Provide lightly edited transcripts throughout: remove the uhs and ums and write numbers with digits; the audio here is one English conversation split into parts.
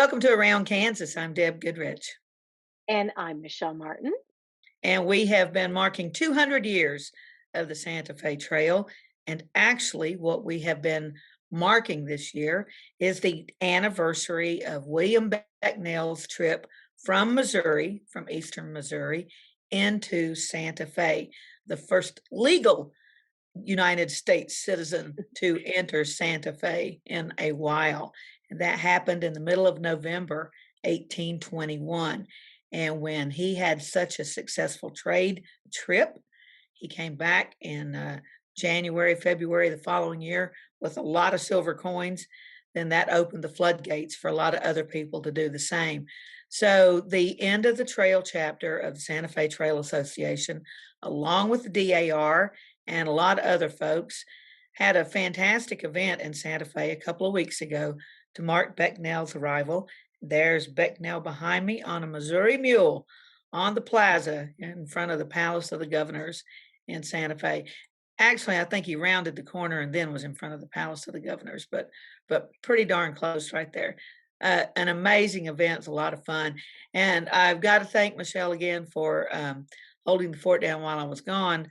Welcome to Around Kansas. I'm Deb Goodrich, And I'm Michelle Martin. and we have been marking 200 years of the Santa Fe Trail. And actually, what we have been marking this year is the anniversary of William Becknell's trip from Missouri, from eastern Missouri, into Santa Fe, the first legal United States citizen to enter Santa Fe in a while. And that happened in the middle of November 1821. And when he had such a successful trade trip, he came back in January, February the following year with a lot of silver coins. Then that opened the floodgates for a lot of other people to do the same. So the end of the trail chapter of the Santa Fe Trail Association, along with the DAR and a lot of other folks, had a fantastic event in Santa Fe a couple of weeks ago to mark Becknell's arrival. There's Becknell behind me on a Missouri mule on the plaza in front of the Palace of the Governors in Santa Fe. Actually, I think he rounded the corner and then was in front of the Palace of the Governors, but pretty darn close right there. An amazing event. It's a lot of fun. And I've got to thank Michelle again for holding the fort down while I was gone.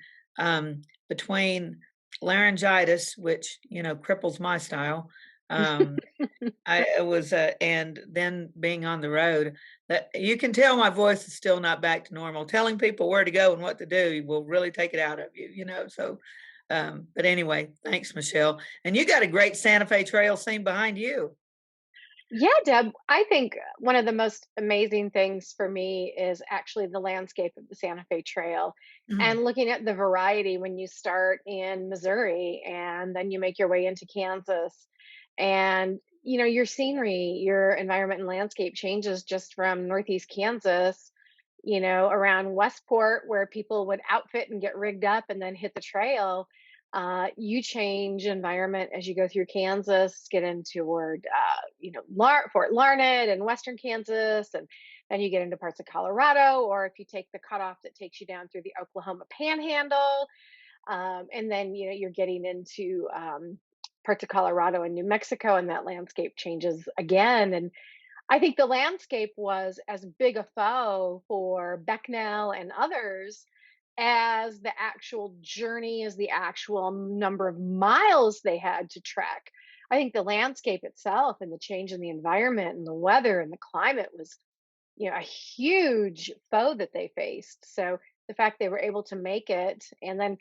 Between laryngitis, which, cripples my style, I was, and then being on the road, that you can tell my voice is still not back to normal. Telling people where to go and what to do will really take it out of you. So, but anyway, thanks, Michelle. And you got a great Santa Fe Trail scene behind you. Yeah, Deb, I think one of the most amazing things for me is actually the landscape of the Santa Fe Trail Mhm. and looking at the variety when you start in Missouri and then you make your way into Kansas. And, your scenery, your environment and landscape changes just from Northeast Kansas, around Westport, where people would outfit and get rigged up and then hit the trail. You change environment as you go through Kansas, get into toward, Fort Larned and Western Kansas, and then you get into parts of Colorado, or if you take the cutoff that takes you down through the Oklahoma Panhandle, and then you're getting into parts of Colorado and New Mexico, and that landscape changes again. And I think the landscape was as big a foe for Becknell and others as the actual journey, as the actual number of miles they had to trek. I think the landscape itself and the change in the environment and the weather and the climate was, a huge foe that they faced. So the fact they were able to make it, and then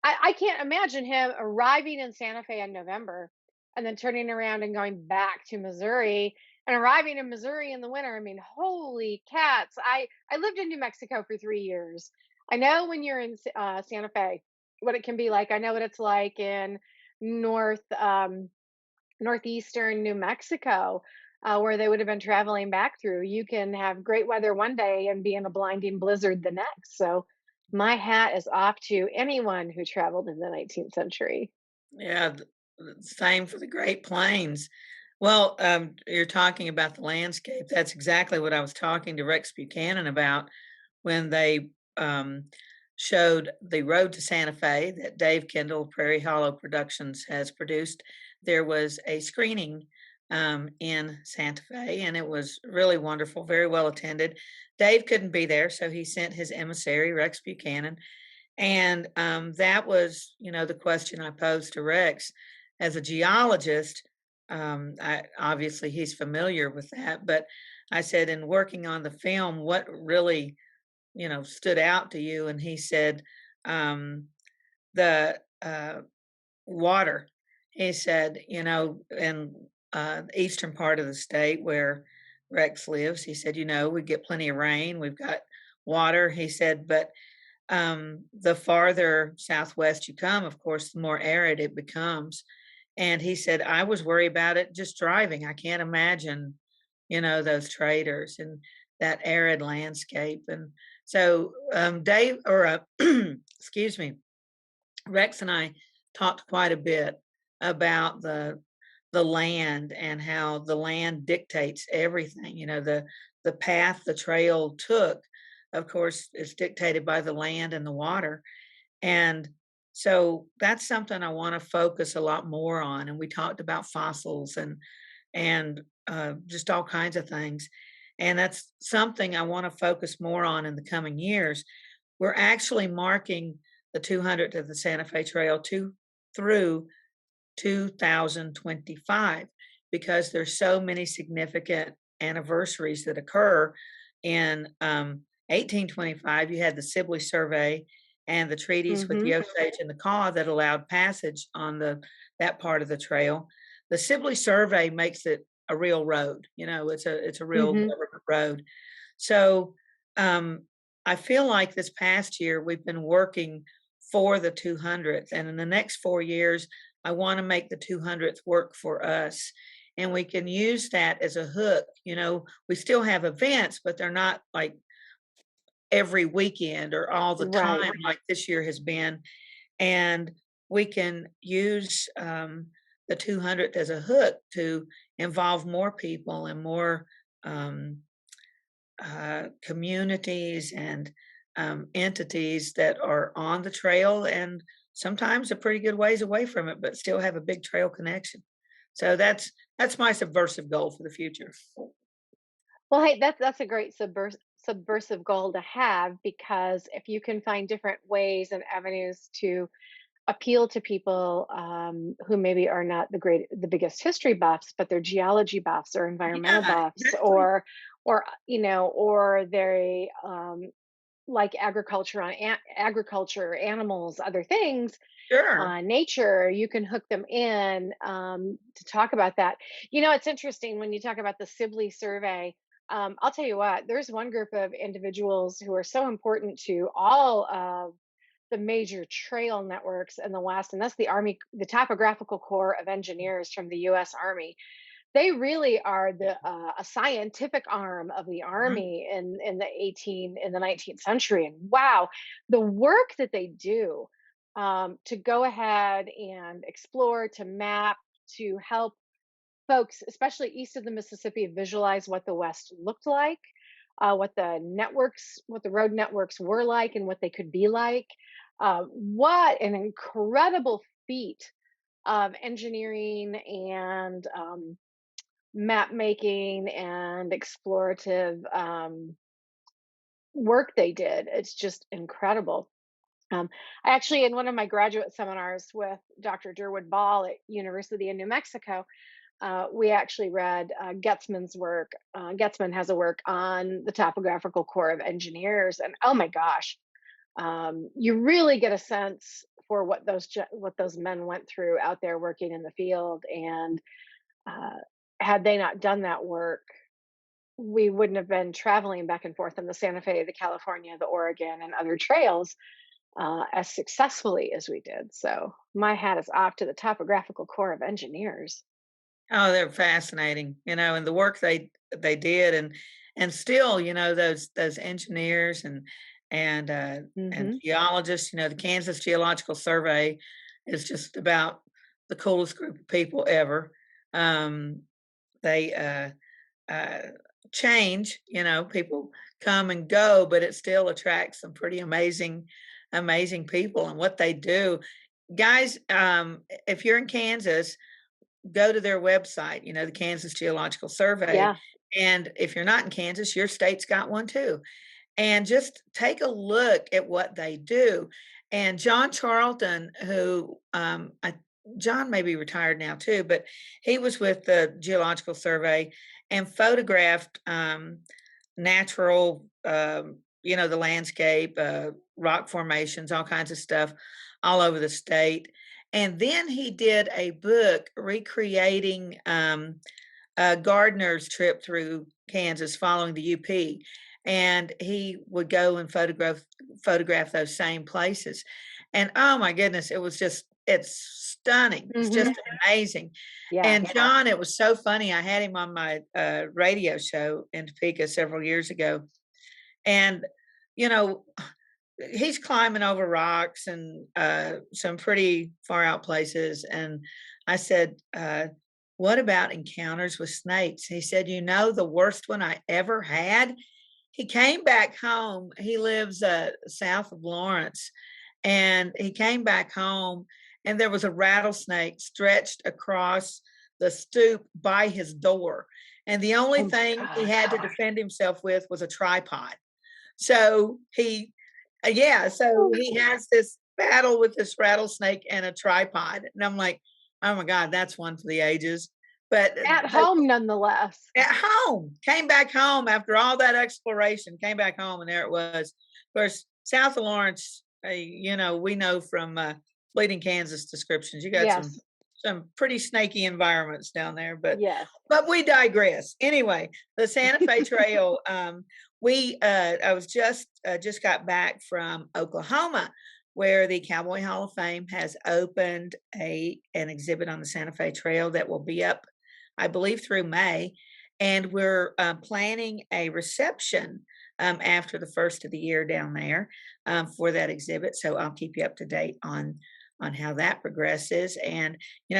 I can't imagine him arriving in Santa Fe in November and then turning around and going back to Missouri and arriving in Missouri in the winter. I mean, holy cats. I lived in New Mexico for 3 years. I know when you're in Santa Fe, what it can be like. I know what it's like in northeastern New Mexico, where they would have been traveling back through. You can have great weather one day and be in a blinding blizzard the next. So my hat is off to anyone who traveled in the 19th century. Yeah, same for the Great Plains. Well, you're talking about the landscape. That's exactly what I was talking to Rex Buchanan about when they showed the Road to Santa Fe that Dave Kendall, Prairie Hollow Productions, has produced. There was a screening in Santa Fe, and it was really wonderful, very well attended. Dave couldn't be there, so he sent his emissary, Rex Buchanan. And that was, the question I posed to Rex as a geologist. Obviously, he's familiar with that, but I said, in working on the film, what really, stood out to you? And he said, the water. He said, in the eastern part of the state where Rex lives, he said, we get plenty of rain, we've got water. He said, but the farther southwest you come, of course, the more arid it becomes. And he said, I was worried about it just driving. I can't imagine, those traders and that arid landscape. And so Dave, or excuse me, Rex and I talked quite a bit about the land and how the land dictates everything. The path the trail took, of course, is dictated by the land and the water. And so that's something I want to focus a lot more on. And we talked about fossils and just all kinds of things. And that's something I want to focus more on in the coming years. We're actually marking the 200th of the Santa Fe Trail through 2025 because there's so many significant anniversaries that occur. In 1825, you had the Sibley Survey and the treaties with the Mhm. Osage and the Kaw that allowed passage on that part of the trail. The Sibley Survey makes it a real road. It's a real Mhm. government road. So I feel like this past year we've been working for the 200th, and in the next 4 years, I want to make the 200th work for us. And we can use that as a hook. We still have events, but they're not like every weekend or all the Right. time like this year has been. And we can use the 200th as a hook to involve more people and more um, communities and entities that are on the trail and sometimes a pretty good ways away from it, but still have a big trail connection. So that's my subversive goal for the future. Well, hey, that's a great subversive goal to have, because if you can find different ways and avenues to appeal to people, who maybe are not the biggest history buffs, but they're geology buffs or environmental Yeah, buffs, exactly. or they like agriculture, animals, other things, Sure. nature, you can hook them in, to talk about that. It's interesting when you talk about the Sibley survey. I'll tell you what, there's one group of individuals who are so important to all of the major trail networks in the West, and that's the Army, the Topographical Corps of Engineers from the U.S. Army. They really are a scientific arm of the Mhm. Army in the 19th century. And wow, the work that they do, to go ahead and explore, to map, to help folks, especially east of the Mississippi, visualize what the West looked like, what the road networks were like, and what they could be like. What an incredible feat of engineering and map making and explorative work they did. It's just incredible. I actually, in one of my graduate seminars with Dr. Durwood Ball at University of New Mexico, we actually read Getzmann's work. Getzmann has a work on the Topographical Corps of Engineers, and oh my gosh, you really get a sense for what those men went through out there working in the field. And uh, had they not done that work, we wouldn't have been traveling back and forth on the Santa Fe, the California, the Oregon, and other trails as successfully as we did. So my hat is off to the Topographical Corps of Engineers. Oh, they're fascinating, and the work they did, and still, those engineers and Hmm. geologists. The Kansas Geological Survey is just about the coolest group of people ever. Um, they uh, change, people come and go, but it still attracts some pretty amazing people and what they do. Guys, if you're in Kansas, go to their website, the Kansas Geological Survey. Yeah. And if you're not in Kansas, your state's got one too. And just take a look at what they do. And John Charlton, John may be retired now too, but he was with the Geological Survey and photographed natural, the landscape, rock formations, all kinds of stuff all over the state. And then he did a book recreating a gardener's trip through Kansas following the UP. And he would go and photograph those same places. And oh my goodness, it's stunning. It's just Hmm. amazing. Yeah. And John, it was so funny. I had him on my radio show in Topeka several years ago. And, you know, he's climbing over rocks and some pretty far out places. And I said, what about encounters with snakes? He said, the worst one I ever had. He came back home. He lives south of Lawrence. And he came back home, and there was a rattlesnake stretched across the stoop by his door. And the only Oh my thing he gosh. had to defend himself with was a tripod. So yeah, so he has this battle with this rattlesnake and a tripod. And I'm like, oh my God, that's one for the ages. But At home, nonetheless. at home, came back home after all that exploration, came back home, and there it was. Of course, south of Lawrence, we know from Bleeding Kansas descriptions, you got Yes. some pretty snaky environments down there, but Yes. we digress. Anyway, the Santa Fe Trail. I was just got back from Oklahoma, where the Cowboy Hall of Fame has opened an exhibit on the Santa Fe Trail that will be up, I believe, through May, and we're planning a reception after the first of the year down there for that exhibit. So I'll keep you up to date on how that progresses. And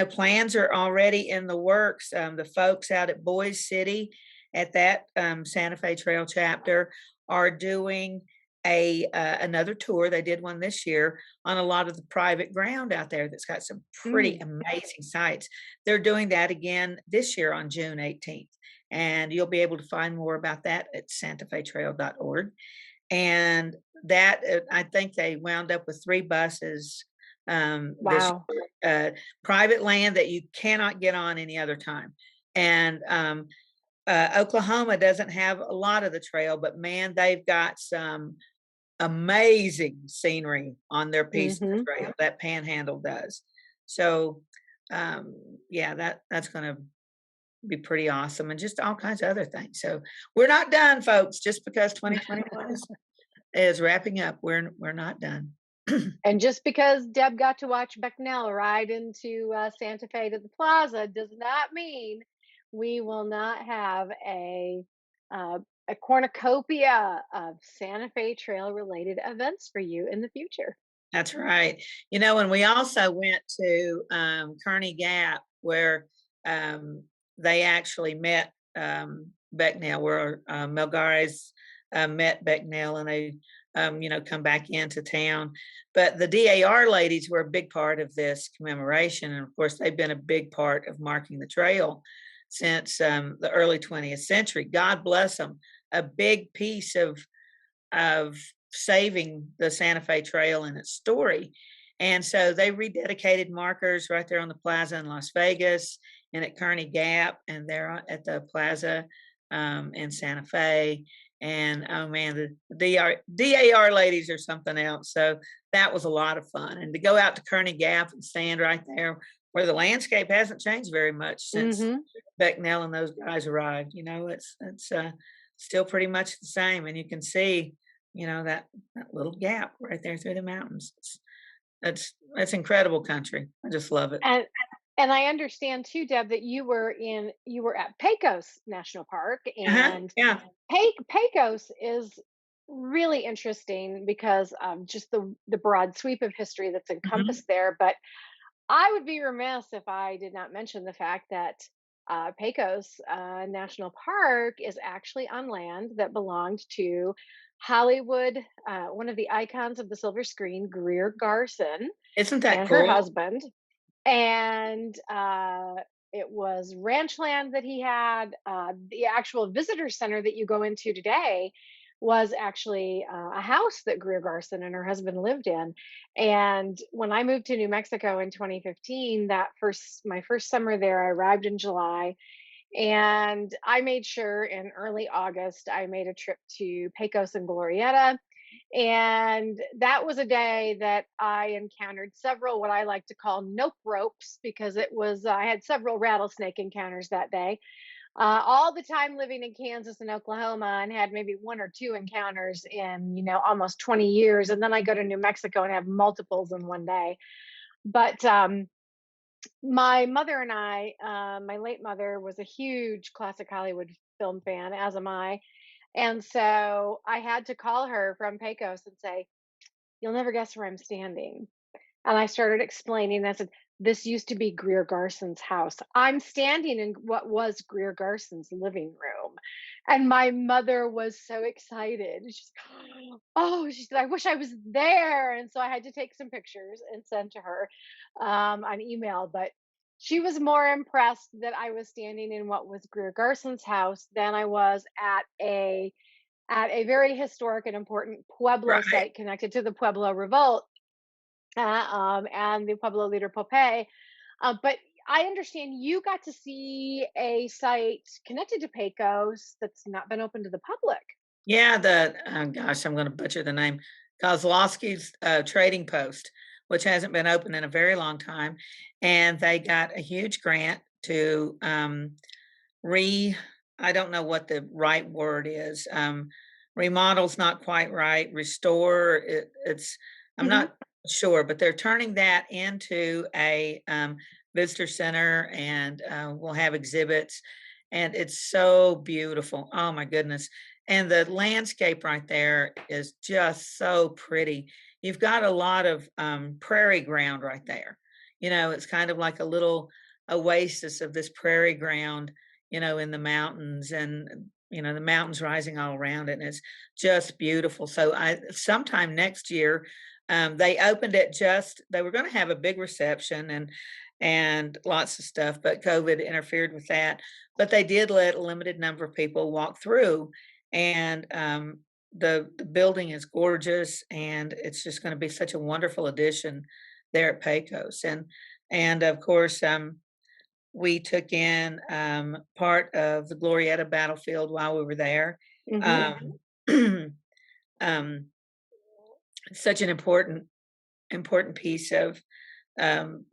plans are already in the works. The folks out at Boise City at that Santa Fe Trail chapter are doing another tour. They did one this year on a lot of the private ground out there that's got some pretty Mm. amazing sites. They're doing that again this year on June 18th. And you'll be able to find more about that at santafetrail.org. And that, I think they wound up with 3 buses this Wow. year, private land that you cannot get on any other time. And Oklahoma doesn't have a lot of the trail, but man, they've got some amazing scenery on their piece of the Mhm. trail. That Panhandle does. So, yeah, that's going to be pretty awesome, and just all kinds of other things. So we're not done, folks. Just because 2021 is wrapping up, we're not done. And just because Deb got to watch Becknell ride into Santa Fe to the plaza does not mean we will not have uh, a cornucopia of Santa Fe Trail related events for you in the future. That's right. And we also went to Kearney Gap, where they actually met Becknell, where Melgares met Becknell, and they, come back into town. But the DAR ladies were a big part of this commemoration. And of course, they've been a big part of marking the trail since the early 20th century. God bless them. A big piece of saving the Santa Fe Trail and its story. And so they rededicated markers right there on the plaza in Las Vegas and at Kearney Gap, and there at the plaza in Santa Fe. And oh man, the DAR ladies are something else. So that was a lot of fun. And to go out to Kearney Gap and stand right there where the landscape hasn't changed very much since Hmm. Becknell and those guys arrived. It's still pretty much the same. And you can see, that little gap right there through the mountains. That's incredible country. I just love it. And I understand too, Deb, that you were at Pecos National Park, Uh-huh. and Yeah. Pecos is really interesting because of just the broad sweep of history that's Mhm. encompassed there. But I would be remiss if I did not mention the fact that Pecos National Park is actually on land that belonged to Hollywood, one of the icons of the silver screen, Greer Garson, Isn't that and her cool? husband. And it was ranch land that he had. The actual visitor center that you go into today was actually a house that Greer Garson and her husband lived in. And when I moved to New Mexico in 2015, my first summer there, I arrived in July, and I made sure in early August I made a trip to Pecos and Glorieta, and that was a day that I encountered several what I like to call nope ropes, because I had several rattlesnake encounters that day. All the time living in Kansas and Oklahoma, and had maybe 1 or 2 encounters in, almost 20 years. And then I go to New Mexico and have multiples in one day. But my mother and my late mother was a huge classic Hollywood film fan, as am I. And so I had to call her from Pecos and say, "You'll never guess where I'm standing." And I started explaining. I said, "This used to be Greer Garson's house. I'm standing in what was Greer Garson's living room." And my mother was so excited. She's, "Oh," she said, "I wish I was there." And so I had to take some pictures and send to her on email. But She was more impressed that I was standing in what was Greer Garson's house than I was at a very historic and important Pueblo Right. site connected to the Pueblo Revolt, and the Pueblo leader Pope. But I understand you got to see a site connected to Pecos that's not been open to the public. Yeah, gosh, I'm going to butcher the name. Kozlowski's Trading Post, which hasn't been open in a very long time, and they got a huge grant to re. I don't know what the right word is. Remodel's not quite right. Restore. It's. I'm Mhm. not sure, but they're turning that into a visitor center, and we'll have exhibits, and it's so beautiful. Oh my goodness. And the landscape right there is just so pretty. You've got a lot of prairie ground right there. It's kind of like a little oasis of this prairie ground, in the mountains, and the mountains rising all around it, and it's just beautiful. So I sometime next year, they opened it. They were going to have a big reception and lots of stuff, but COVID interfered with that. But they did let a limited number of people walk through, and the building is gorgeous, and it's just going to be such a wonderful addition there at Pecos. And of course, we took in part of the Glorieta battlefield while we were there. Mhm. Um, um, Such an important piece of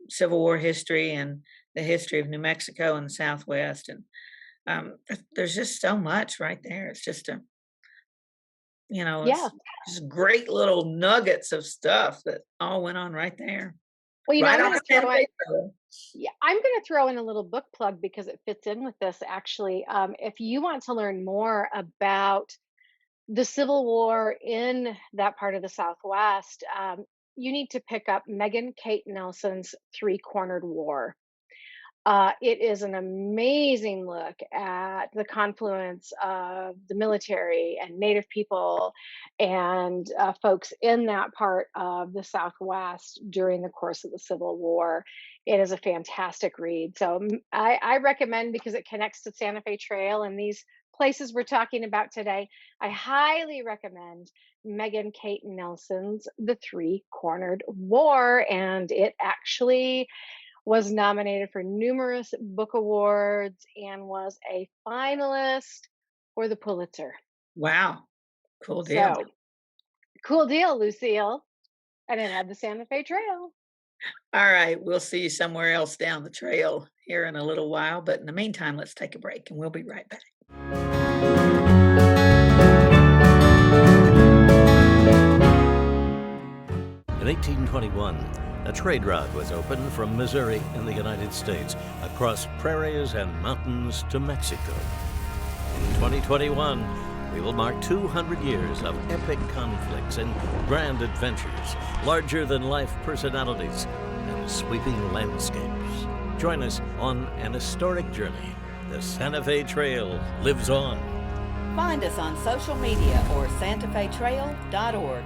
Civil War history and the history of New Mexico and the Southwest. And there's just so much right there. It's just Yeah. it's just great little nuggets of stuff that all went on right there, Well, right I'm on going the to Santa throw in Fe Trail. Yeah, I'm going to throw in a little book plug because it fits in with this actually. If you want to learn more about the Civil War in that part of the Southwest, you need to pick up Megan Kate Nelson's Three Cornered War. It is an amazing look at the confluence of the military and Native people and folks in that part of the Southwest during the course of the Civil War. It is a fantastic read. So I recommend, because it connects to Santa Fe Trail and these places we're talking about today. I highly recommend Megan Kate Nelson's The Three Cornered War. And it actually was nominated for numerous book awards and was a finalist for the Pulitzer. Wow, cool deal. So cool deal, Lucille. And it had the Santa Fe Trail. All right, we'll see you somewhere else down the trail here in a little while. But in the meantime, let's take a break and we'll be right back. In 1821, a trade route was opened from Missouri in the United States across prairies and mountains to Mexico. In 2021, we will mark 200 years of epic conflicts and grand adventures, larger-than-life personalities, and sweeping landscapes. Join us on an historic journey. The Santa Fe Trail lives on. Find us on social media or santafetrail.org.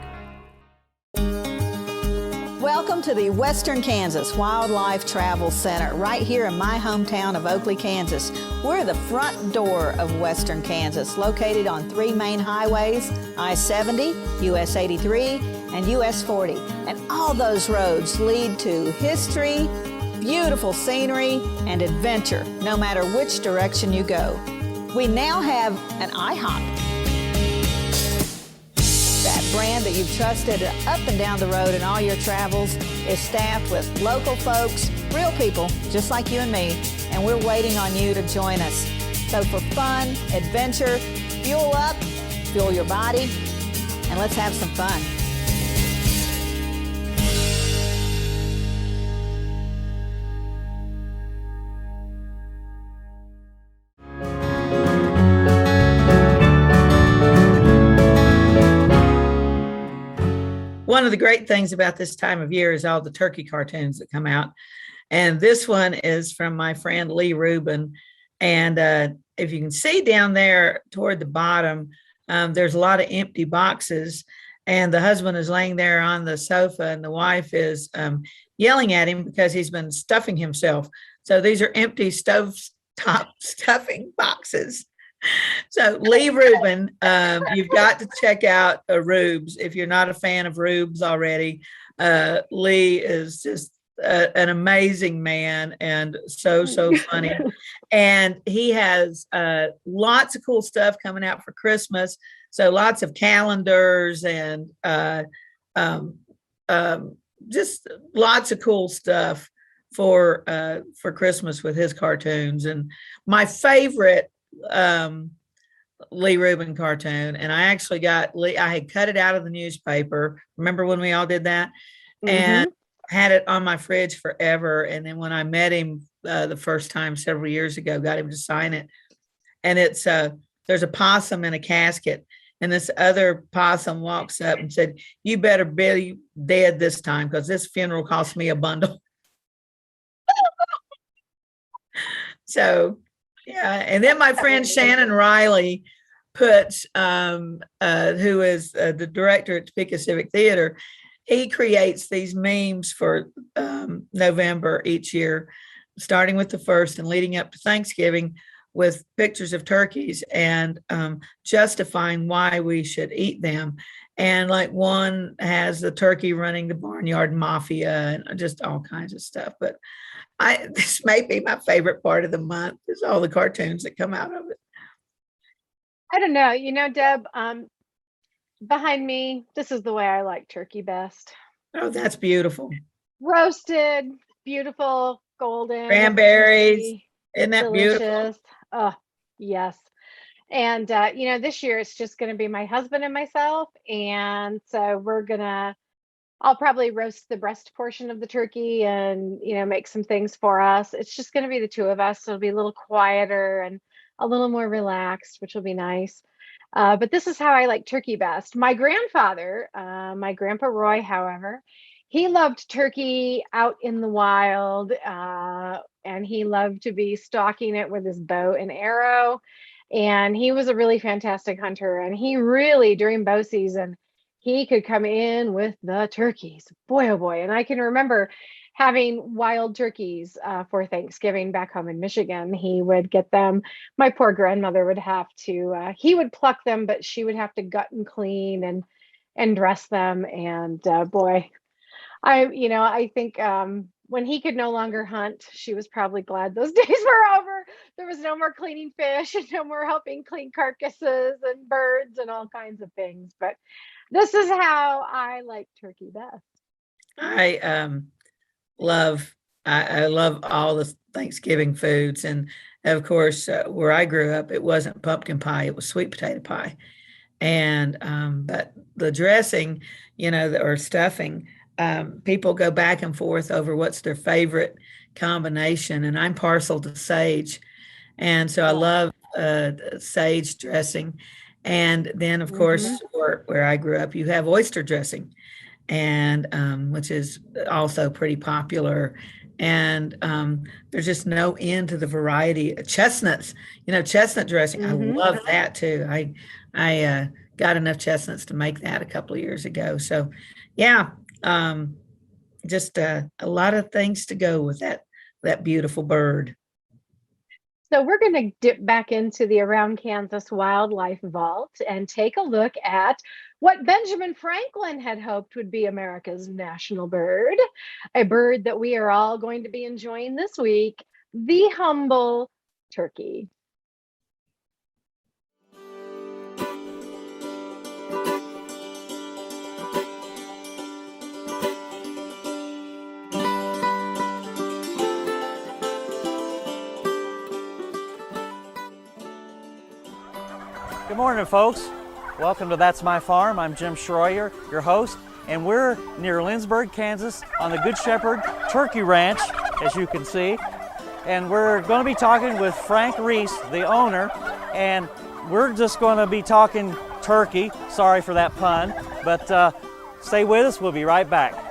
Welcome to the Western Kansas Wildlife Travel Center, right here in my hometown of Oakley, Kansas. We're the front door of Western Kansas, located on 3 main highways, I-70, US 83, and US 40. And all those roads lead to history, beautiful scenery, and adventure, no matter which direction you go. We now have an IHOP. That brand that you've trusted up and down the road in all your travels is staffed with local folks, real people, just like you and me, and we're waiting on you to join us. So for fun, adventure, fuel up, fuel your body, and let's have some fun. One of the great things about this time of year is all the turkey cartoons that come out. And this one is from my friend Lee Rubin. And if you can see down there toward the bottom, there's a lot of empty boxes. And the husband is laying there on the sofa, and the wife is yelling at him because he's been stuffing himself. So these are empty stovetop stuffing boxes. So Lee Rubin, you've got to check out Rubes. If you're not a fan of Rubes already, Lee is just an amazing man and so funny. And he has lots of cool stuff coming out for Christmas. So lots of calendars and just lots of cool stuff for Christmas with his cartoons. And my favorite Lee Rubin cartoon, and I actually got Lee, I had cut it out of the newspaper. Remember when we all did that? And had it on my fridge forever. And then when I met him the first time several years ago, got him to sign it. And it's there's a possum in a casket. And this other possum walks up and said, "You better be dead this time because this funeral cost me a bundle." So, yeah. And then my friend Shannon Riley puts, who is the director at Topeka Civic Theater, he creates these memes for November each year, starting with the 1st and leading up to Thanksgiving, with pictures of turkeys and justifying why we should eat them. And like one has the turkey running the barnyard mafia and just all kinds of stuff. But this may be my favorite part of the month, is all the cartoons that come out of it. I don't know. You know, Deb, behind me, this is the way I like turkey best. Oh, that's beautiful. Roasted, beautiful, golden. Cranberries. Crispy, Isn't that beautiful? delicious. Oh, yes. And, this year it's just going to be my husband and myself. And so I'll probably roast the breast portion of the turkey and, make some things for us. It's just going to be the two of us. So it'll be a little quieter and a little more relaxed, which will be nice. But this is how I like turkey best. My grandfather, my grandpa Roy, however, he loved turkey out in the wild, and he loved to be stalking it with his bow and arrow. And he was a really fantastic hunter. And he really, during bow season, he could come in with the turkeys. Boy, oh boy. And I can remember having wild turkeys for Thanksgiving back home in Michigan. He would get them. My poor grandmother would have to, he would pluck them, but she would have to gut and clean and dress them. And boy, I think when he could no longer hunt, she was probably glad those days were over. There was no more cleaning fish and no more helping clean carcasses and birds and all kinds of things. But this is how I like turkey best. I love all the Thanksgiving foods. And of course, where I grew up, it wasn't pumpkin pie, it was sweet potato pie. And but the dressing, or stuffing, people go back and forth over what's their favorite combination. And I'm partial to sage. And so I love sage dressing. And then, of course, where I grew up, you have oyster dressing, and which is also pretty popular. And there's just no end to the variety. Chestnuts, chestnut dressing. I love that too. I got enough chestnuts to make that a couple of years ago. So, yeah, just a lot of things to go with that beautiful bird. So we're going to dip back into the Around Kansas Wildlife Vault and take a look at what Benjamin Franklin had hoped would be America's national bird, a bird that we are all going to be enjoying this week, the humble turkey. Good morning, folks. Welcome to That's My Farm. I'm Jim Schroyer, your host, and we're near Lindsborg, Kansas on the Good Shepherd Turkey Ranch, as you can see. And we're going to be talking with Frank Reese, the owner, and we're just going to be talking turkey. Sorry for that pun, but stay with us. We'll be right back.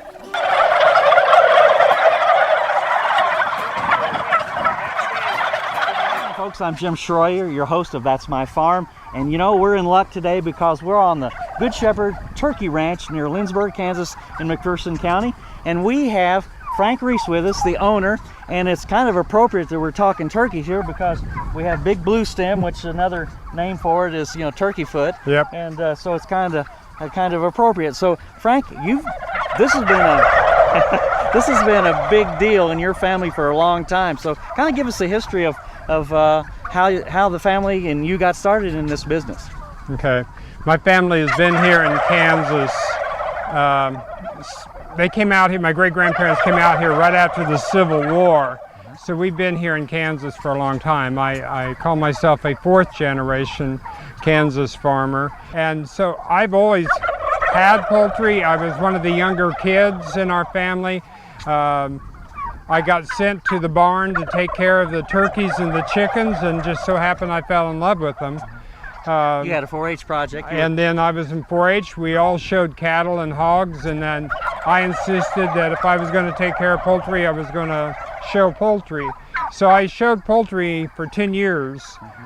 Folks, I'm Jim Schroyer, your host of That's My Farm. And we're in luck today because we're on the Good Shepherd Turkey Ranch near Lindsborg, Kansas in McPherson County. And we have Frank Reese with us, the owner, and it's kind of appropriate that we're talking turkeys here because we have Big Blue Stem, which another name for it is, turkey foot. Yep. And so it's kind of appropriate. So Frank, this has been a this has been a big deal in your family for a long time. So kind of give us the history of how the family and you got started in this business. Okay. My family has been here in Kansas. They came out here, my great-grandparents came out here right after the Civil War. So we've been here in Kansas for a long time. I call myself a fourth-generation Kansas farmer. And so I've always had poultry. I was one of the younger kids in our family. I got sent to the barn to take care of the turkeys and the chickens, and just so happened I fell in love with them. You had a 4-H project. And then I was in 4-H. We all showed cattle and hogs, and then I insisted that if I was going to take care of poultry, I was going to show poultry. So I showed poultry for 10 years,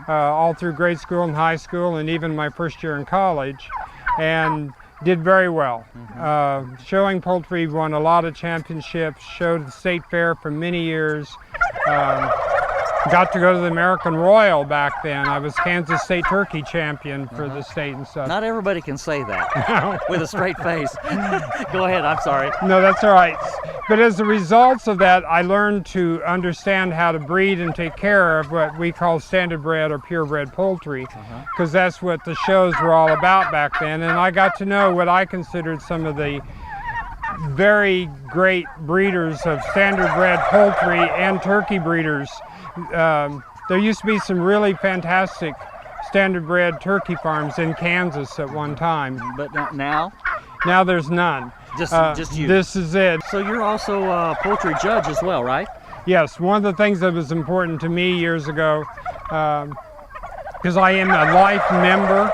all through grade school and high school, and even my first year in college, and did very well. Showing poultry, won a lot of championships, showed the state fair for many years. Got to go to the American Royal back then. I was Kansas State Turkey champion for the state and stuff. Not everybody can say that with a straight face. Go ahead, I'm sorry. No, that's all right. But as a result of that, I learned to understand how to breed and take care of what we call standard bred or purebred poultry, because that's what the shows were all about back then. And I got to know what I considered some of the very great breeders of standard bred poultry and turkey breeders. There used to be some really fantastic standard bred turkey farms in Kansas at one time. But now? Now there's none. Just you. This is it. So you're also a poultry judge as well, right? Yes, one of the things that was important to me years ago, because I am a life member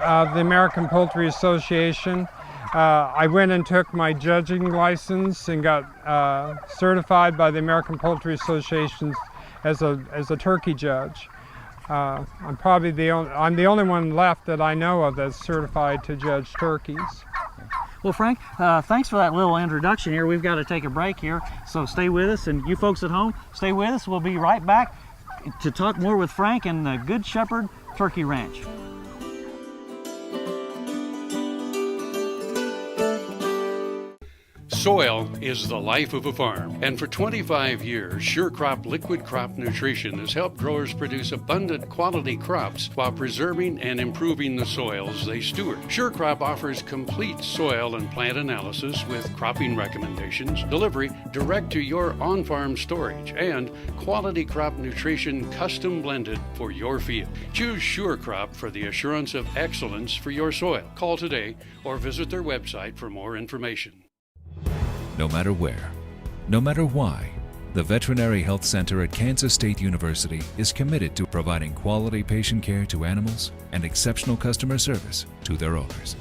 of the American Poultry Association, I went and took my judging license and got certified by the American Poultry Association as a turkey judge. I'm probably the only one left that I know of that's certified to judge turkeys. Well, Frank, thanks for that little introduction here. We've got to take a break here, so stay with us, and you folks at home, stay with us. We'll be right back to talk more with Frank and the Good Shepherd Turkey Ranch. Soil is the life of a farm, and for 25 years, SureCrop Liquid Crop Nutrition has helped growers produce abundant quality crops while preserving and improving the soils they steward. SureCrop offers complete soil and plant analysis with cropping recommendations, delivery direct to your on-farm storage, and quality crop nutrition custom blended for your field. Choose SureCrop for the assurance of excellence for your soil. Call today or visit their website for more information. No matter where, no matter why, the Veterinary Health Center at Kansas State University is committed to providing quality patient care to animals and exceptional customer service to their owners.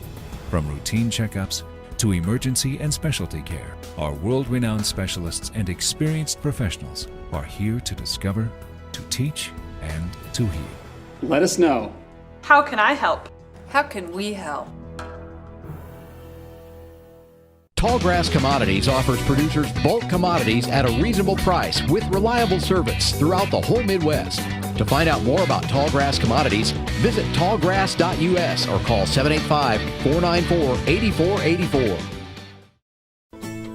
From routine checkups to emergency and specialty care, our world-renowned specialists and experienced professionals are here to discover, to teach, and to heal. Let us know. How can I help? How can we help? Tallgrass Commodities offers producers bulk commodities at a reasonable price with reliable service throughout the whole Midwest. To find out more about Tallgrass Commodities, visit tallgrass.us or call 785-494-8484.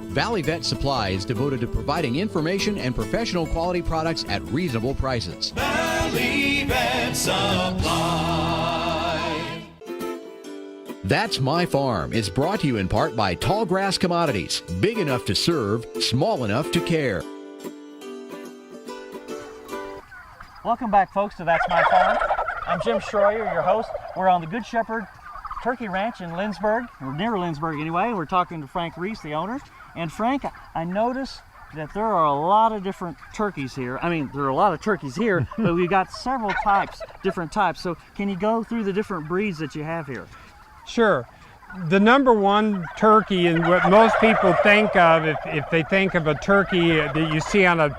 Valley Vet Supply is devoted to providing information and professional quality products at reasonable prices. Valley Vet Supply. That's My Farm is brought to you in part by Tallgrass Commodities. Big enough to serve, small enough to care. Welcome back, folks, to That's My Farm. I'm Jim Schroyer, your host. We're on the Good Shepherd Turkey Ranch in Lindsborg, or near Lindsborg anyway. We're talking to Frank Reese, the owner. And Frank, I noticed that there are a lot of different turkeys here. I mean, there are a lot of turkeys here, but we've got several types, different types. So can you go through the different breeds that you have here? Sure. The number one turkey, and what most people think of if they think of a turkey that you see on a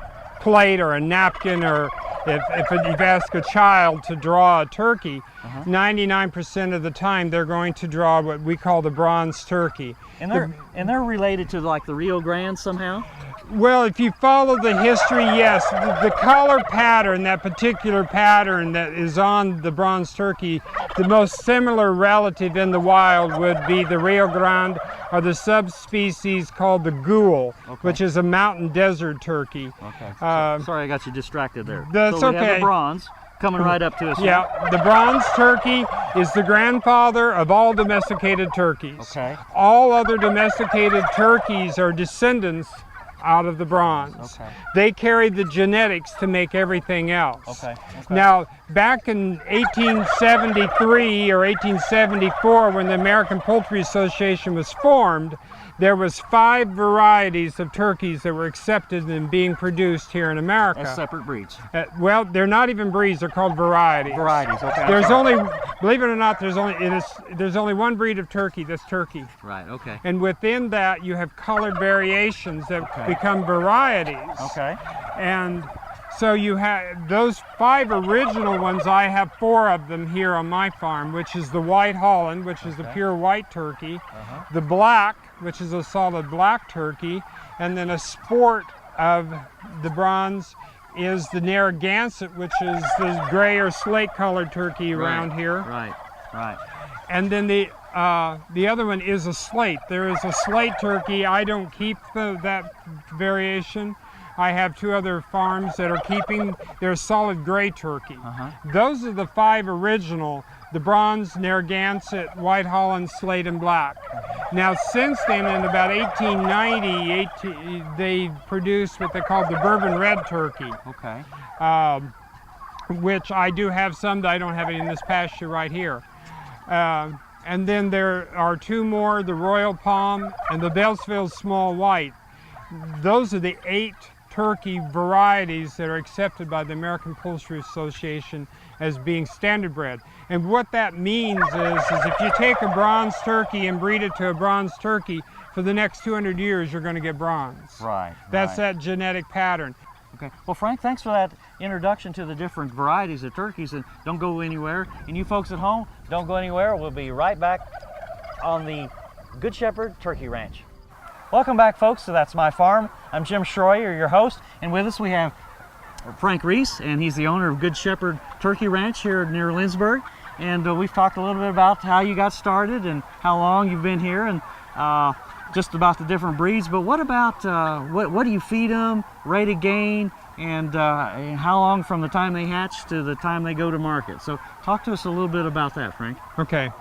plate or a napkin, or if you've asked a child to draw a turkey, 99% of the time they're going to draw what we call the bronze turkey. And they're related to like the Rio Grande somehow? Well, if you follow the history, yes. The color pattern, that particular pattern that is on the bronze turkey, the most similar relative in the wild would be the Rio Grande, or the subspecies called the ghoul, which is a mountain desert turkey. Okay. Sorry, I got you distracted there. That's so we okay. have the bronze coming right up to us. Yeah, the bronze turkey is the grandfather of all domesticated turkeys. Okay. All other domesticated turkeys are descendants out of the bronze. Okay. They carry the genetics to make everything else. Okay. Now, back in 1873 or 1874, when the American Poultry Association was formed, there was 5 varieties of turkeys that were accepted and being produced here in America. As separate breeds. Well, they're not even breeds, they're called varieties. Varieties, okay. There's only, believe it or not, there's only one breed of turkey, that's turkey. Right, okay. And within that, you have colored variations that become varieties. Okay. And so you have those 5 original ones. I have 4 of them here on my farm, which is the White Holland, which is the pure white turkey, the black, which is a solid black turkey, and then a sport of the bronze is the Narragansett, which is the gray or slate colored turkey around here. Right, right. And then the other one is a slate. There is a slate turkey. I don't keep that variation. I have 2 other farms that are keeping their solid gray turkey. Those are the 5 original, the bronze, Narragansett, White Holland, slate, and black. Now since then, in about 1890, they produced what they called the Bourbon Red Turkey. Okay. Which I do have some, that I don't have any in this pasture right here. And then there are 2 more, the Royal Palm and the Beltsville Small White. Those are the 8 turkey varieties that are accepted by the American Poultry Association as being standard bred. And what that means is if you take a bronze turkey and breed it to a bronze turkey, for the next 200 years you're going to get bronze. Right. That's that genetic pattern. Okay. Well, Frank, thanks for that introduction to the different varieties of turkeys, and don't go anywhere. And you folks at home, don't go anywhere. We'll be right back on the Good Shepherd Turkey Ranch. Welcome back, folks, to That's My Farm. I'm Jim Schroyer, your host, and with us we have Frank Reese, and he's the owner of Good Shepherd Turkey Ranch here near Lindsborg. And we've talked a little bit about how you got started and how long you've been here, and just about the different breeds. But what about what do you feed them, rate of gain, and how long from the time they hatch to the time they go to market? So talk to us a little bit about that, Frank. Okay.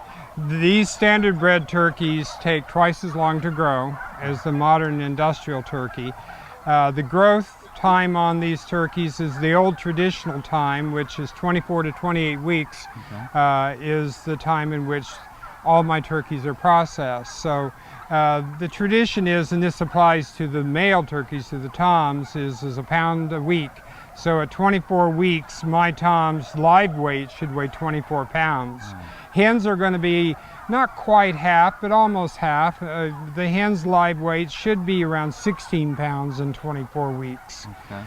These standard bred turkeys take twice as long to grow as the modern industrial turkey. The growth time on these turkeys is the old traditional time, which is 24 to 28 weeks, is the time in which all my turkeys are processed. So the tradition is, and this applies to the male turkeys, to the toms, is a pound a week. So at 24 weeks, my tom's live weight should weigh 24 pounds. Hens are going to be not quite half, but almost half. The hen's live weight should be around 16 pounds in 24 weeks. Okay.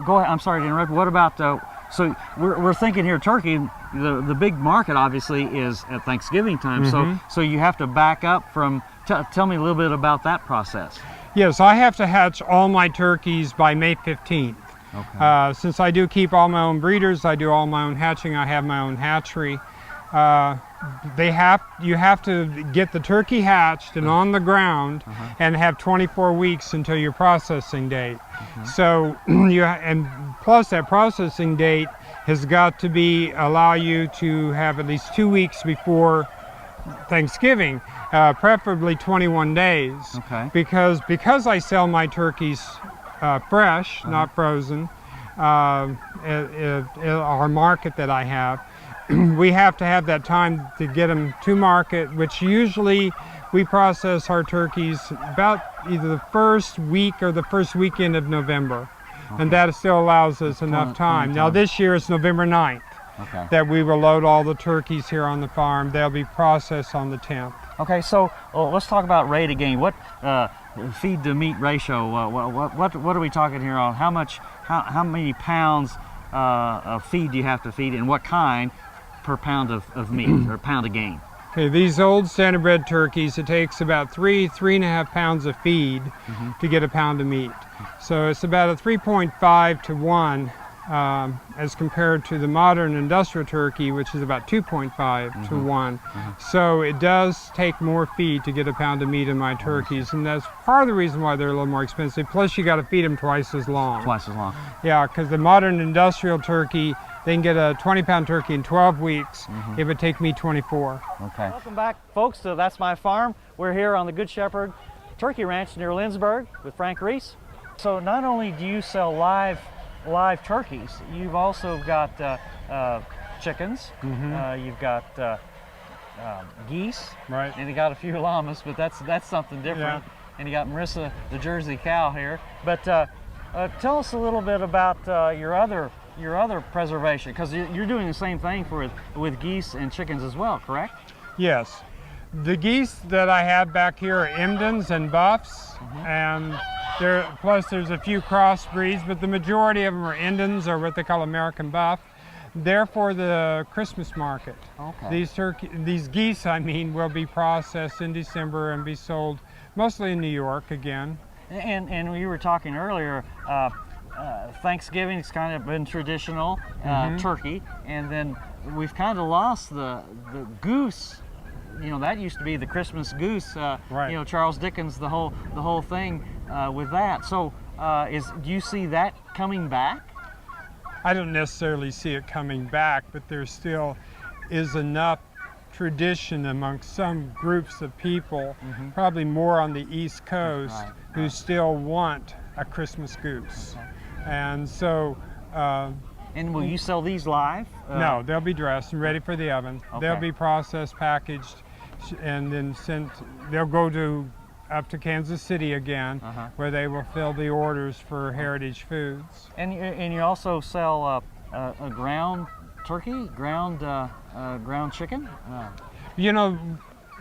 Go ahead. I'm sorry to interrupt. What about, so we're thinking here turkey, the big market obviously is at Thanksgiving time. So you have to back up from, tell me a little bit about that process. Yes, I have to hatch all my turkeys by May 15th. Okay. Since I do keep all my own breeders, I do all my own hatching, I have my own hatchery. You have to get the turkey hatched and on the ground and have 24 weeks until your processing date. So and plus that processing date has got to allow you to have at least 2 weeks before Thanksgiving, preferably 21 days. Okay. Because I sell my turkeys fresh, not frozen, our market that I have, we have to have that time to get them to market, which usually we process our turkeys about either the first week or the first weekend of November. And that still allows us enough time. Now this year it's November 9th that we will load all the turkeys here on the farm. They'll be processed on the 10th. Okay, so let's talk about rate of gain. What feed to meat ratio? What are we talking here on? How many pounds of feed do you have to feed, and what kind? per pound of meat or pound of game? Okay, these old standard bred turkeys, it takes about 3.5 pounds of feed to get a pound of meat. So it's about a 3.5 to 1 as compared to the modern industrial turkey, which is about 2.5 to 1. So it does take more feed to get a pound of meat in my turkeys, and that's part of the reason why they're a little more expensive. Plus you got to feed them twice as long. Twice as long. Yeah, because the modern industrial turkey, they can get a 20-pound turkey in 12 weeks. It would take me 24. Okay. Welcome back, folks, to That's My Farm. We're here on the Good Shepherd Turkey Ranch near Lindsborg with Frank Reese. So not only do you sell live turkeys, you've also got chickens, you've got geese, right? And you got a few llamas, but that's something different. Yeah. And you got Marissa, the Jersey cow here. But tell us a little bit about your other preservation, because you're doing the same thing with geese and chickens as well, correct? Yes. The geese that I have back here are Emdens and Buffs, and plus there's a few cross breeds, but the majority of them are Emdens, or what they call American Buff. They're for the Christmas market. Okay. These geese, I mean, will be processed in December and be sold mostly in New York again. And we were talking earlier, Thanksgiving's kind of been traditional, turkey, and then we've kind of lost the goose. You know, that used to be the Christmas goose. Right. You know, Charles Dickens, the whole thing with that. So, do you see that coming back? I don't necessarily see it coming back, but there still is enough tradition amongst some groups of people, probably more on the East Coast, who still want a Christmas goose. And so... and will you sell these live? No, they'll be dressed and ready for the oven. Okay. They'll be processed, packaged, and then sent. They'll go up to Kansas City again, where they will fill the orders for Heritage Foods. And you also sell a ground turkey, ground chicken? You know,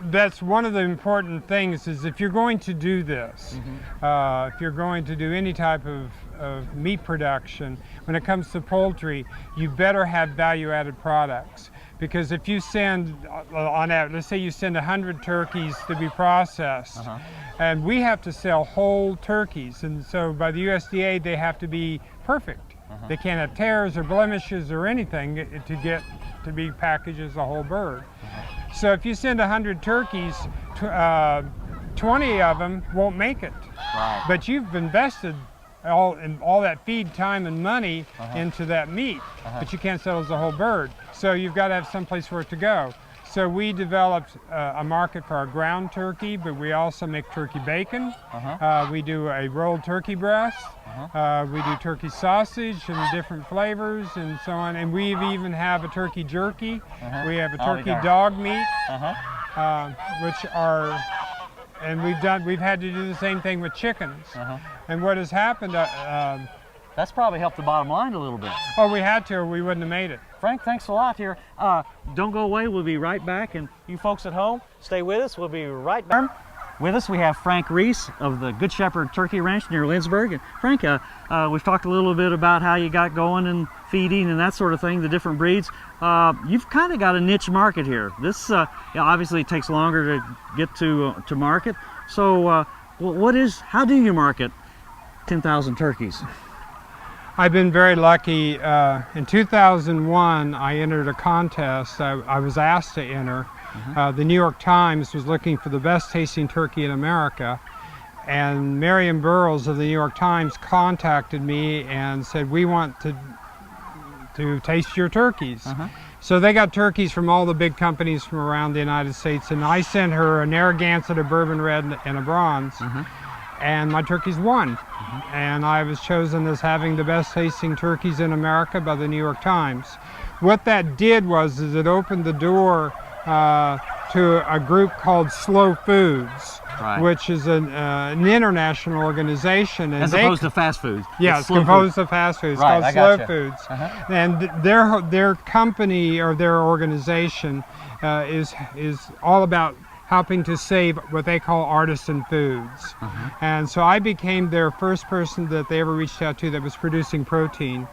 that's one of the important things, is if you're going to do this, if you're going to do any type of meat production, when it comes to poultry, you better have value-added products. Because if you send, let's say you send 100 turkeys to be processed, and we have to sell whole turkeys, and so by the USDA they have to be perfect. They can't have tears or blemishes or anything to be packaged as a whole bird. So if you send 100 turkeys, 20 of them won't make it. Right. But you've invested all that feed, time, and money into that meat, but you can't sell it as a whole bird. So you've got to have some place for it to go. So we developed a market for our ground turkey, but we also make turkey bacon. We do a rolled turkey breast. We do turkey sausage and different flavors and so on. And we even have a turkey jerky. We have a turkey dog meat, which are, and we've had to do the same thing with chickens. And what has happened, that's probably helped the bottom line a little bit. Oh, we had to, or we wouldn't have made it. Frank, thanks a lot here. Don't go away, we'll be right back. And you folks at home, stay with us, we'll be right back. With us we have Frank Reese of the Good Shepherd Turkey Ranch near Lindsborg. And Frank, we've talked a little bit about how you got going and feeding and that sort of thing, the different breeds. You've kind of got a niche market here. This obviously takes longer to get to market. So how do you market 10,000 turkeys? I've been very lucky. In 2001, I entered a contest. I was asked to enter. The New York Times was looking for the best tasting turkey in America, and Marion Burroughs of the New York Times contacted me and said, we want to taste your turkeys. So they got turkeys from all the big companies from around the United States, and I sent her a Narragansett, a Bourbon Red, and a Bronze. And my turkeys won. And I was chosen as having the best tasting turkeys in America by the New York Times. What that did was it opened the door to a group called Slow Foods, which is an international organization. And as opposed to fast food. Yeah, it's composed of fast foods. It's called Slow Foods. And their company or their organization is all about helping to save what they call artisan foods. And so I became their first person that they ever reached out to that was producing protein.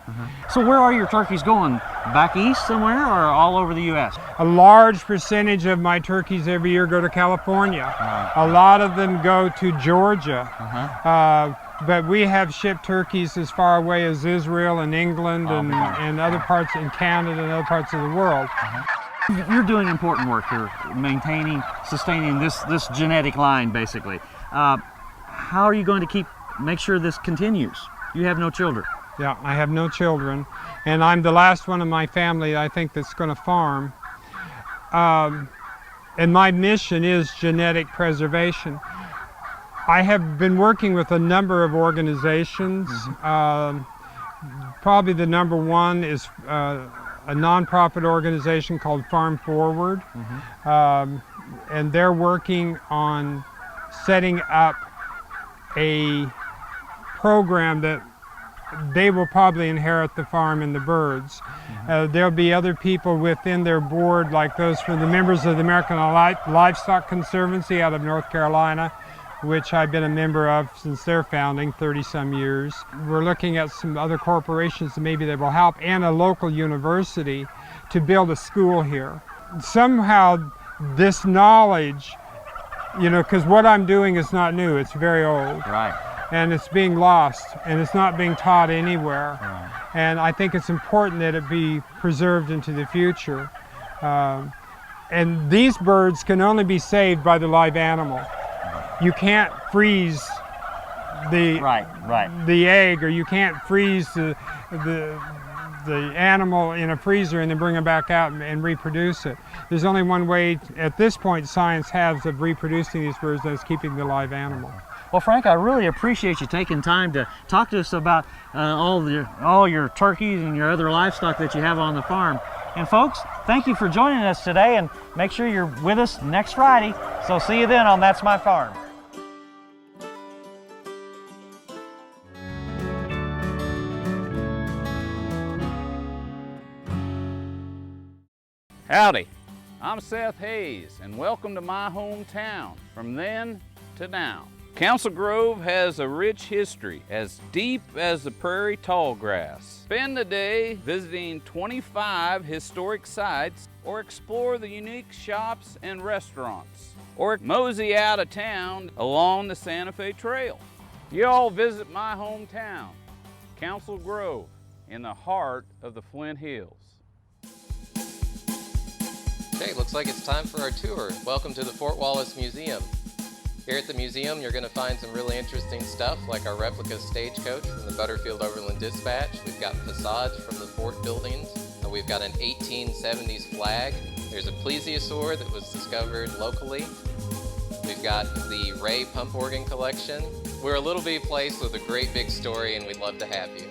So where are your turkeys going? Back east somewhere or all over the U.S.? A large percentage of my turkeys every year go to California. A lot of them go to Georgia. But we have shipped turkeys as far away as Israel and England and other parts in Canada and other parts of the world. You're doing important work here, maintaining, sustaining this genetic line, basically. How are you going to make sure this continues? You have no children. Yeah, I have no children, and I'm the last one in my family, I think, that's going to farm. And my mission is genetic preservation. I have been working with a number of organizations. Probably the number one is a nonprofit organization called Farm Forward. And they're working on setting up a program that they will probably inherit the farm and the birds. There'll be other people within their board, like those from the members of the American Livestock Conservancy out of North Carolina, which I've been a member of since their founding, 30-some years. We're looking at some other corporations that maybe that will help, and a local university to build a school here. Somehow this knowledge, because what I'm doing is not new, it's very old. Right. And it's being lost, and it's not being taught anywhere. And I think it's important that it be preserved into the future. And these birds can only be saved by the live animal. You can't freeze the egg, or you can't freeze the animal in a freezer and then bring it back out and reproduce it. There's only one way, at this point, science has of reproducing these birds, and that's keeping the live animal. Well, Frank, I really appreciate you taking time to talk to us about all your turkeys and your other livestock that you have on the farm. And folks, thank you for joining us today, and make sure you're with us next Friday. So see you then on That's My Farm. Howdy, I'm Seth Hayes, and welcome to my hometown, from then to now. Council Grove has a rich history as deep as the prairie tallgrass. Spend the day visiting 25 historic sites, or explore the unique shops and restaurants, or mosey out of town along the Santa Fe Trail. You all visit my hometown, Council Grove, in the heart of the Flint Hills. Okay, looks like it's time for our tour. Welcome to the Fort Wallace Museum. Here at the museum, you're going to find some really interesting stuff, like our replica stagecoach from the Butterfield Overland Dispatch. We've got facades from the fort buildings. We've got an 1870s flag. There's a plesiosaur that was discovered locally. We've got the Ray pump organ collection. We're a little bitty place with a great big story, and we'd love to have you.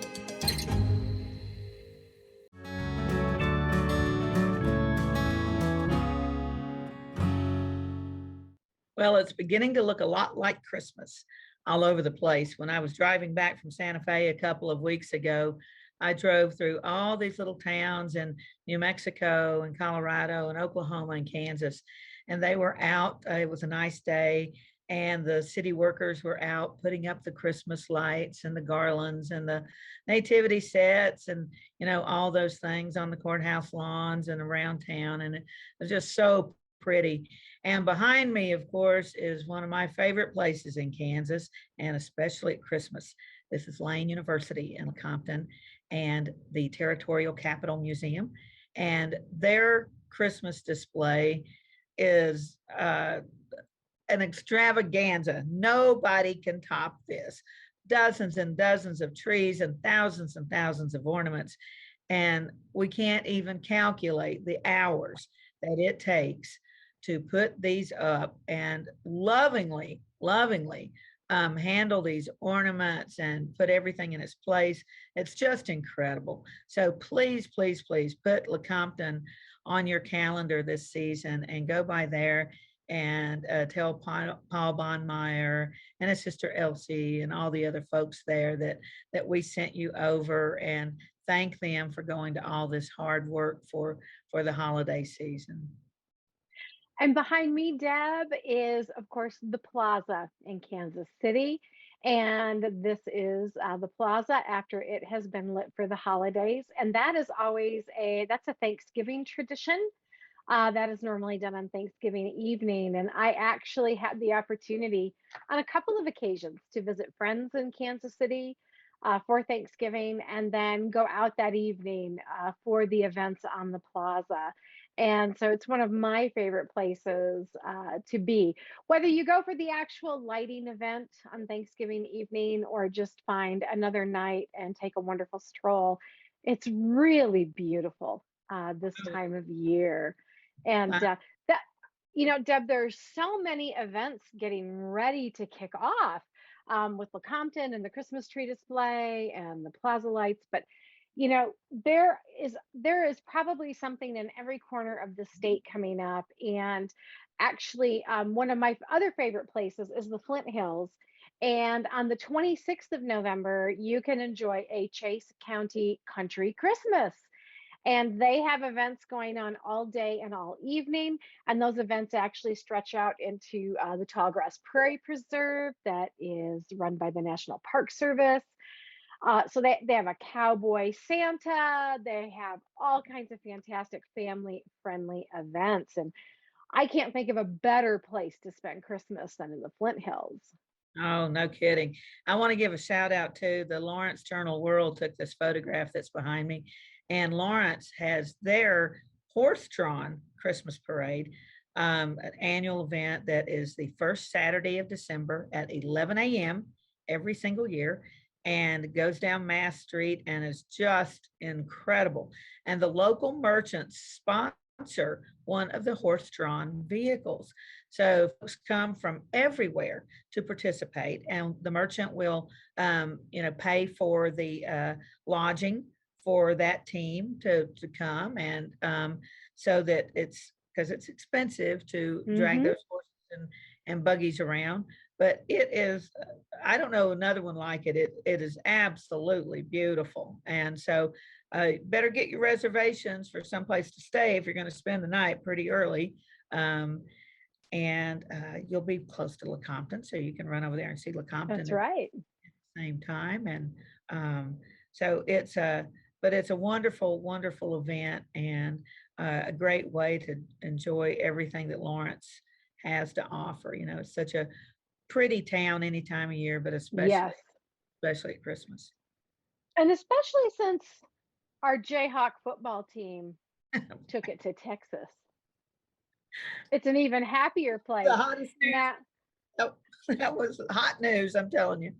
Well, it's beginning to look a lot like Christmas all over the place. When I was driving back from Santa Fe a couple of weeks ago, I drove through all these little towns in New Mexico and Colorado and Oklahoma and Kansas, and they were out. It was a nice day, and the city workers were out putting up the Christmas lights and the garlands and the nativity sets and, all those things on the courthouse lawns and around town, and it was just so pretty. And behind me, of course, is one of my favorite places in Kansas, and especially at Christmas. This is Lane University in Compton and the Territorial Capitol Museum. And their Christmas display is an extravaganza. Nobody can top this. Dozens and dozens of trees and thousands of ornaments. And we can't even calculate the hours that it takes to put these up and lovingly handle these ornaments and put everything in its place. It's just incredible. So please put Lecompton on your calendar this season and go by there and tell Paul Bonmeyer and his sister Elsie and all the other folks there that we sent you over, and thank them for going to all this hard work for the holiday season. And behind me, Deb, is of course the plaza in Kansas City. And this is the plaza after it has been lit for the holidays. And that is always that's a Thanksgiving tradition. That is normally done on Thanksgiving evening. And I actually had the opportunity on a couple of occasions to visit friends in Kansas City for Thanksgiving and then go out that evening for the events on the plaza. And so it's one of my favorite places to be. Whether you go for the actual lighting event on Thanksgiving evening or just find another night and take a wonderful stroll, it's really beautiful this time of year. And Uh, that, Deb, there's so many events getting ready to kick off with Lecompton and the Christmas tree display and the plaza lights. But there is probably something in every corner of the state coming up. And actually, one of my other favorite places is the Flint Hills. And on the 26th of November, you can enjoy a Chase County Country Christmas. And they have events going on all day and all evening. And those events actually stretch out into the Tallgrass Prairie Preserve that is run by the National Park Service. So they have a cowboy Santa. They have all kinds of fantastic family friendly events. And I can't think of a better place to spend Christmas than in the Flint Hills. Oh, no kidding. I want to give a shout out to the Lawrence Journal World took this photograph that's behind me. And Lawrence has their horse-drawn Christmas parade, an annual event that is the first Saturday of December at 11 a.m. every single year, and it goes down Mass Street and is just incredible. And the local merchants sponsor one of the horse-drawn vehicles. So folks come from everywhere to participate, and the merchant will, pay for the lodging for that team to come, and so that it's because it's expensive to drag those horses and buggies around. But it is, I don't know another one like it. It is absolutely beautiful, and so better get your reservations for someplace to stay if you're going to spend the night pretty early. And you'll be close to Lecompton, so you can run over there and see Lecompton That's at right. the same time. And so it's a wonderful, wonderful event, and a great way to enjoy everything that Lawrence has to offer. It's such a pretty town any time of year, but Yes. especially at Christmas. And especially since our Jayhawk football team took it to Texas. It's an even happier place. The hottest news. Now, Oh, that was hot news, I'm telling you.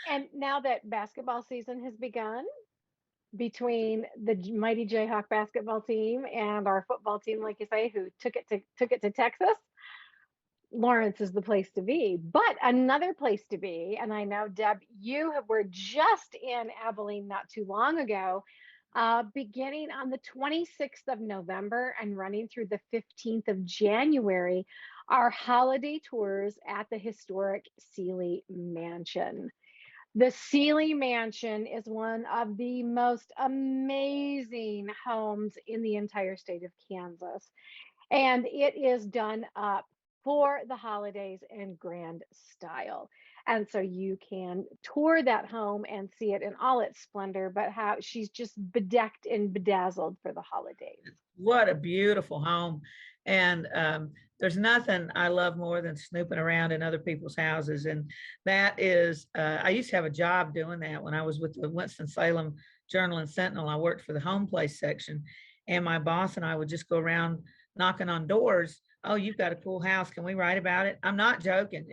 and now that basketball season has begun, between the mighty Jayhawk basketball team and our football team, like you say, who took it to Texas, Lawrence is the place to be. But another place to be, and I know Deb, were just in Abilene not too long ago, beginning on the 26th of November and running through the 15th of January, are holiday tours at the historic Seeley Mansion. The Seeley Mansion is one of the most amazing homes in the entire state of Kansas. And it is done up for the holidays in grand style. And so you can tour that home and see it in all its splendor, but how she's just bedecked and bedazzled for the holidays. What a beautiful home. And there's nothing I love more than snooping around in other people's houses. And that is, I used to have a job doing that when I was with the Winston-Salem Journal and Sentinel. I worked for the home place section, and my boss and I would just go around knocking on doors. Oh, you've got a cool house. Can we write about it? I'm not joking.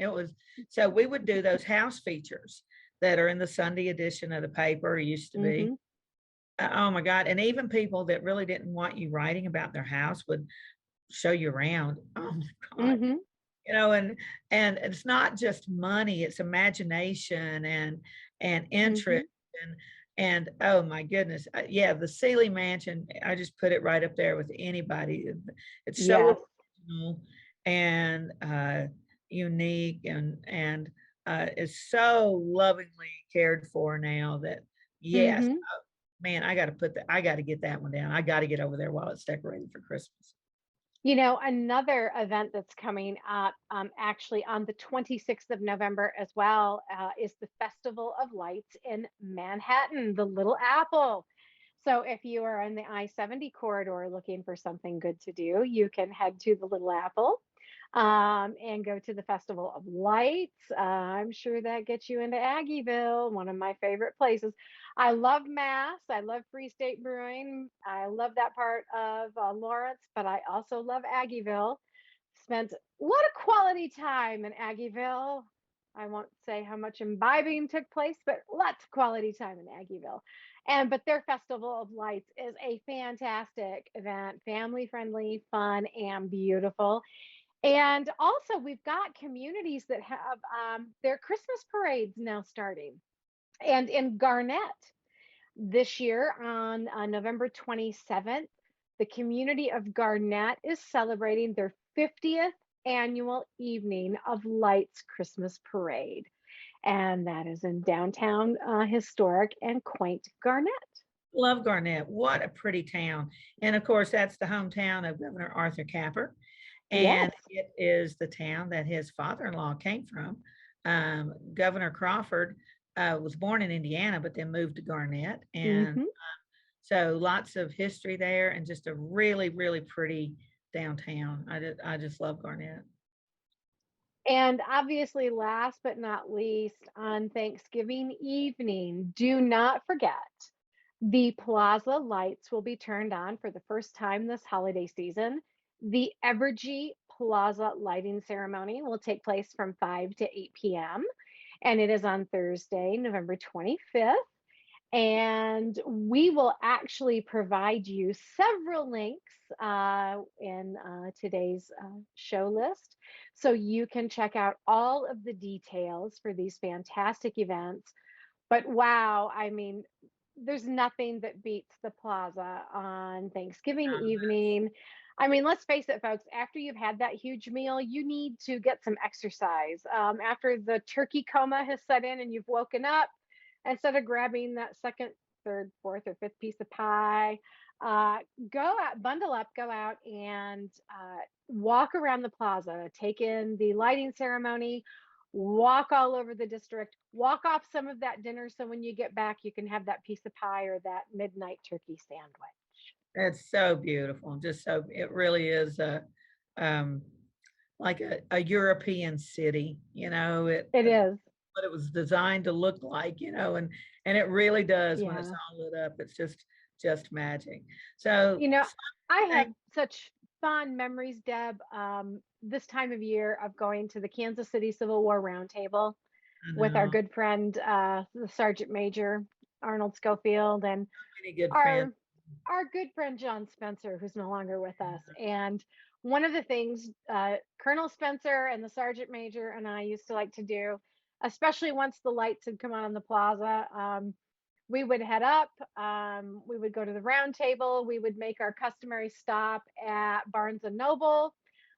So we would do those house features that are in the Sunday edition of the paper. It used to be. Oh my God. And even people that really didn't want you writing about their house would show you around. Oh my God. And it's not just money, it's imagination and interest and oh my goodness. Yeah, the Seeley Mansion, I just put it right up there with anybody. It's so original and unique and is so lovingly cared for now that yes, man, I got to get that one down. I got to get over there while it's decorated for Christmas. You know, another event that's coming up, actually on the 26th of November as well, is the Festival of Lights in Manhattan, the Little Apple. So if you are in the I-70 corridor looking for something good to do, you can head to the Little Apple and go to the Festival of Lights. I'm sure that gets you into Aggieville, one of my favorite places. I love Mass. I love Free State Brewing. I love that part of Lawrence, but I also love Aggieville. Spent a lot of quality time in Aggieville. I won't say how much imbibing took place, but lots of quality time in Aggieville. But their Festival of Lights is a fantastic event, family friendly, fun, and beautiful. And also, we've got communities that have their Christmas parades now starting. And in Garnett this year on November 27th, the community of Garnett is celebrating their 50th annual Evening of Lights Christmas Parade. And that is in downtown historic and quaint Garnett. Love Garnett. What a pretty town. And of course, that's the hometown of Governor Arthur Capper. And Yes. it is the town that his father-in-law came from. Governor Crawford was born in Indiana, but then moved to Garnett. And Hmm. so lots of history there and just a really, really pretty downtown. I just love Garnett. And obviously, last but not least, on Thanksgiving evening, do not forget the plaza lights will be turned on for the first time this holiday season. The Evergy Plaza lighting ceremony will take place from 5 to 8 p.m. and it is on Thursday, November 25th. And we will actually provide you several links in today's show list so you can check out all of the details for these fantastic events. But wow, I mean, there's nothing that beats the plaza on Thanksgiving evening. I mean, let's face it, folks, after you've had that huge meal, you need to get some exercise. After the turkey coma has set in and you've woken up, instead of grabbing that second, third, fourth, or fifth piece of pie, uh, go out, bundle up, go out and walk around the plaza, take in the lighting ceremony, walk all over the district, walk off some of that dinner so when you get back, you can have that piece of pie or that midnight turkey sandwich. It's so beautiful. Just so it really is um like a European city, It is. what it was designed to look like, and it really does when it's Yeah. all lit up. It's just magic. So You know, I have thank such fond memories, Deb, this time of year of going to the Kansas City Civil War Roundtable I with our know good friend, the Sergeant Major Arnold Schofield, and many good friends. our our good friend John Spencer, who's no longer with us. And one of the things Colonel Spencer and the Sergeant Major and I used to like to do, especially once the lights had come on in the plaza, we would head up, we would go to the round table, we would make our customary stop at Barnes and Noble.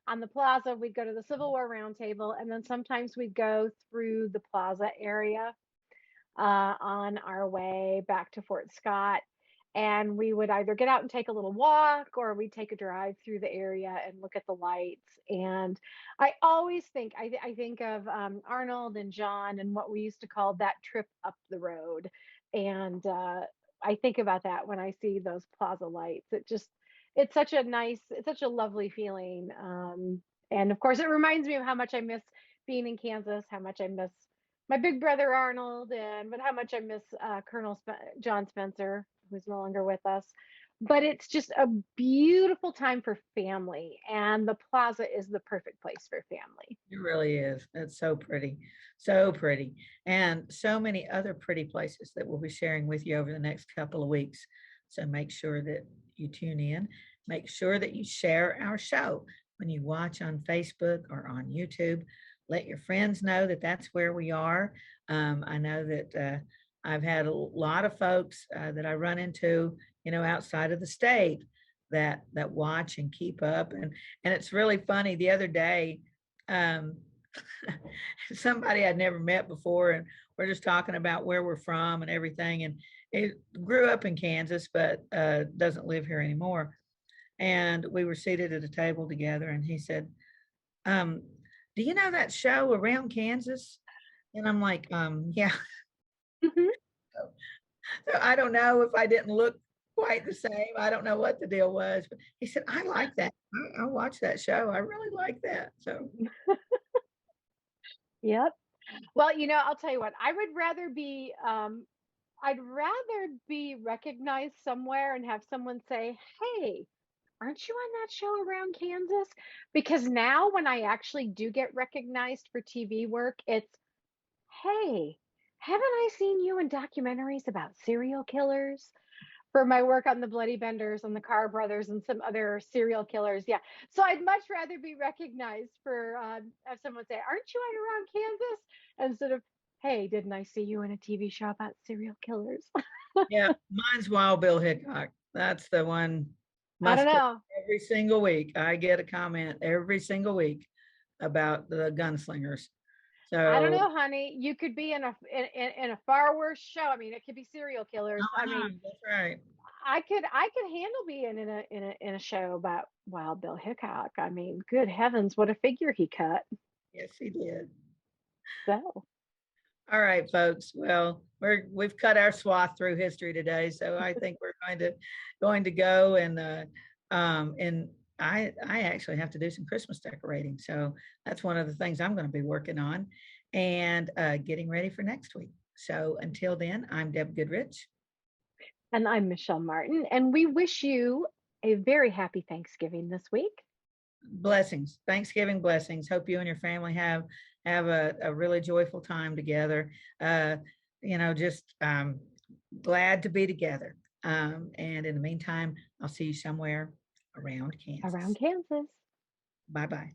On the plaza, we'd go to the Civil War round table, and then sometimes we'd go through the plaza area on our way back to Fort Scott. And we would either get out and take a little walk or we'd take a drive through the area and look at the lights. And I always think, I think of Arnold and John and what we used to call that trip up the road. And I think about that when I see those plaza lights. It's such a nice, it's such a lovely feeling. And of course, it reminds me of how much I miss being in Kansas, how much I miss my big brother Arnold, and but how much I miss John Spencer, who's no longer with us. But it's just a beautiful time for family, and the plaza is the perfect place for family. It really is. It's so pretty, and so many other pretty places that we'll be sharing with you over the next couple of weeks. So make sure that you tune in. Make sure that you share our show when you watch on Facebook or on YouTube. Let your friends know that that's where we are. I know that I've had a lot of folks that I run into, outside of the state that watch and keep up, and it's really funny. The other day, um, somebody I'd never met before, and we're just talking about where we're from and everything, and it grew up in Kansas, but doesn't live here anymore. and we were seated at a table together, and he said, do you know that show Around Kansas? And I'm like, yeah. Mhm. So I don't know if I didn't look quite the same. I don't know what the deal was, but he said, I like that. I watch that show. I really like that. So Yep. Well, I'll tell you what, I'd rather be recognized somewhere and have someone say, "Hey, aren't you on that show Around Kansas?" Because now when I actually do get recognized for TV work, it's, "Hey, haven't I seen you in documentaries about serial killers?" For my work on the Bloody Benders and the Carr brothers and some other serial killers. Yeah. So I'd much rather be recognized for have someone say, "Aren't you on Around Kansas?" Instead of, "Hey, didn't I see you in a TV show about serial killers?" yeah, mine's Wild Bill Hickok. That's the one. I don't Must know. every single week. I get a comment every single week about the gunslingers. I don't So know, honey. You could be in a far worse show. I mean, it could be serial killers. I I know, mean, that's right. I could handle being in a show about Wild Bill Hickok. I mean, good heavens, what a figure he cut. Yes, he did. So All right, folks. Well, we've cut our swath through history today, so I think we're going to go and I actually have to do some Christmas decorating, so that's one of the things I'm going to be working on and getting ready for next week. So until then, I'm Deb Goodrich. And I'm Michelle Martin, and we wish you a very happy Thanksgiving this week. Blessings, Thanksgiving blessings. Hope you and your family have a really joyful time together. Just glad to be together. And in the meantime, I'll see you somewhere around Kansas. Around Kansas. Bye-bye.